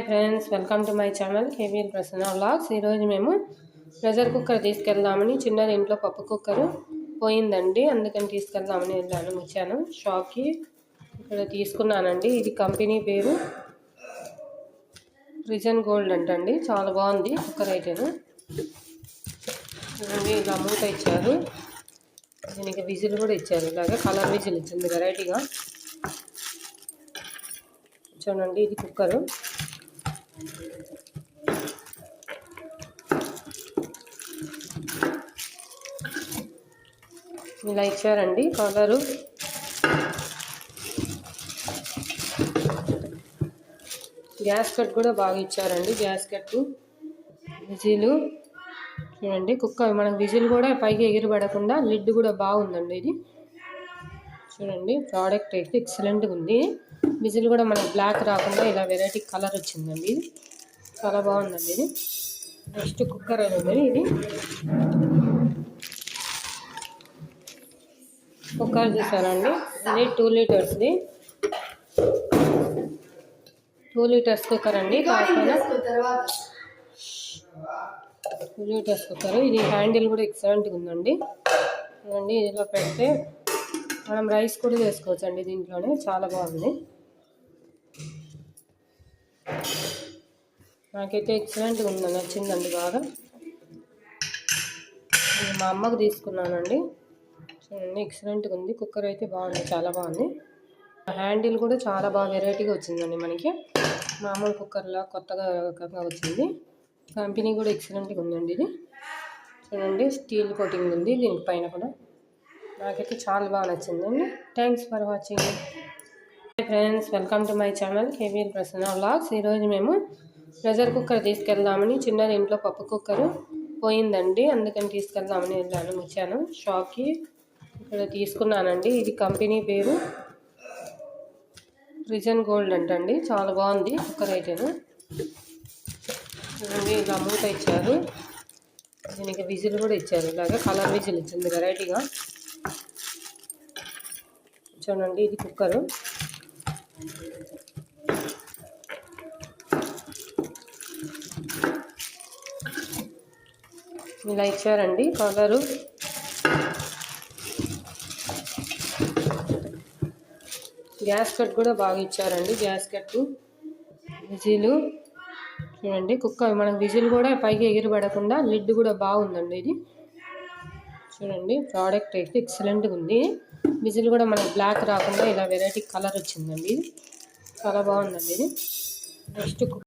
Friends, welcome to my channel KVL Prasanna vlogs. ఈరోజు మేము pressure cooker తీసుకెళ్దామని, చిన్నది ఇంట్లో పప్పు కుక్కర్ పోయిందండి, అందుకని తీసుకెళ్దామని వచ్చాను షాప్కి. ఇక్కడ తీసుకున్నానండి. ఇది కంపెనీ పేరు రిజన్ గోల్డ్ అంటండి. చాలా బాగుంది కుక్కర్ అయితేను. ఇలా మూత ఇచ్చారు, దీనికి విజిల్ కూడా ఇచ్చారు. ఇలాగా కలర్ విజిల్ ఇచ్చింది వెరైటీగా. చూడండి, ఇది కుక్కరు. ఇలా ఇచ్చారండి కలరు. గ్యాస్ కట్ కూడా బాగా ఇచ్చారండి. గ్యాస్ కట్, విజిల్ చూడండి. కుక్కర్ మనకు విజిల్ కూడా పైకి ఎగిరిపడకుండా లిడ్ కూడా బాగుందండి. ఇది చూడండి, ప్రోడక్ట్ అయితే ఎక్సలెంట్గా ఉంది. విజిల్ కూడా మనకి బ్లాక్ రాకుండా ఇలా వెరైటీ కలర్ వచ్చిందండి. ఇది చాలా బాగుందండి. ఇది నెక్స్ట్ కుక్కర్ అనేది ఇది కుక్కర్ చూసానండి. ఇది 2 లీటర్స్ది 2 లీటర్స్ కుక్కర్ అండి. కాకపోయినా 2 లీటర్స్ కుక్కర్. ఇది హ్యాండిల్ కూడా ఎక్సలెంట్గా ఉందండి. చూడండి, ఇదిలో పెడితే మనం రైస్ కూడా చేసుకోవచ్చు అండి. దీంట్లోనే చాలా బాగుంది. నాకైతే ఎక్సలెంట్గా ఉంది, నచ్చిందండి బాగా. ఇది మా అమ్మకు తీసుకున్నానండి. చూడండి, ఎక్సలెంట్గా ఉంది. కుక్కర్ అయితే బాగుంది, చాలా బాగుంది. హ్యాండిల్ కూడా చాలా బాగా వెరైటీగా వచ్చిందండి. మనకి మామూలు కుక్కర్లా కొత్తగా వచ్చింది. కంపెనీ కూడా ఎక్సలెంట్గా ఉందండి. ఇది చూడండి, స్టీల్ కోటింగ్ ఉంది దీనిపైన కూడా. నాకైతే చాలా బాగా నచ్చిందండి. Thanks for watching. Friends, welcome to my channel KVL Prasanna vlogs. ఈరోజు మేము ప్రెషర్ కుక్కర్ తీసుకెళ్దామని, చిన్నది ఇంట్లో పప్పు కుక్కర్ పోయిందండి, అందుకని తీసుకెళ్దామని వచ్చాను షాప్కి. ఇక్కడ తీసుకున్నానండి. ఇది కంపెనీ పేరు రిజన్ గోల్డ్ అంటండి. చాలా బాగుంది కుక్కర్ అయితేను. చూడండి, ఇలా మూత ఇచ్చారు, దీనికి విజిల్ కూడా ఇచ్చారు. ఇలాగా కలర్ విజిల్ ఇచ్చింది వెరైటీగా. చూడండి, ఇది కుక్కరు. ఇలా ఇచ్చారండి కలరు. గ్యాస్ కట్ కూడా బాగా ఇచ్చారండి. గ్యాస్ కట్, విజిల్ చూడండి. కుక్కర్ మనకు విజిల్ కూడా పైకి ఎగిరిపడకుండా లిడ్ కూడా బాగుందండి. ఇది చూడండి, ప్రోడక్ట్ అయితే ఎక్సలెంట్గా ఉంది. విజిల్ కూడా మనకి బ్లాక్ రాకుండా ఇలా వెరైటీ కలర్ వచ్చిందండి. ఇది చాలా బాగుందండి. ఇది నెక్స్ట్